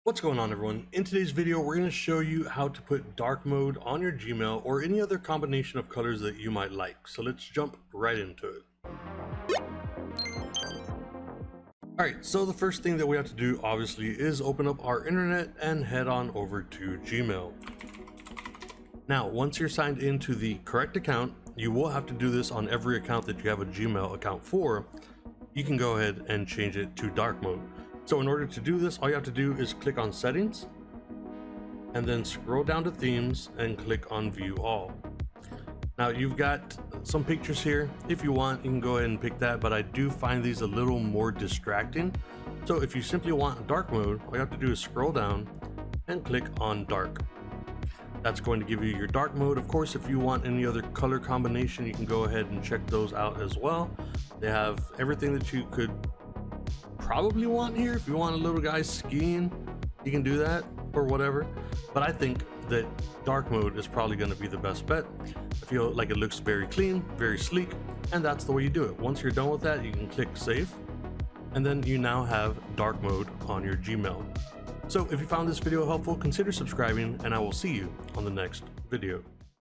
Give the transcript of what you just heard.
What's going on, everyone? In today's video, we're going to show you how to put dark mode on your Gmail or any other combination of colors that you might like. So let's jump right into it. Alright, so the first thing that we have to do obviously is open up our internet and head on over to Gmail. Now, once you're signed into the correct account, you will have to do this on every account that you have a Gmail account for. You can go ahead and change it to dark mode. So in order to do this, all you have to do is click on settings and then scroll down to themes and click on view all. Now you've got some pictures here. If you want, you can go ahead and pick that, but I do find these a little more distracting. So if you simply want dark mode, all you have to do is scroll down and click on dark. That's going to give you your dark mode. Of course, if you want any other color combination, you can go ahead and check those out as well. They have everything that you could probably want here. If you want a little guy skiing, you can do that or whatever, but I think that dark mode is probably going to be the best bet. I feel like it looks very clean, very sleek, and that's the way you do it. Once you're done with that, you can click save, and then you now have dark mode on your Gmail. So if you found this video helpful, consider subscribing, and I will see you on the next video.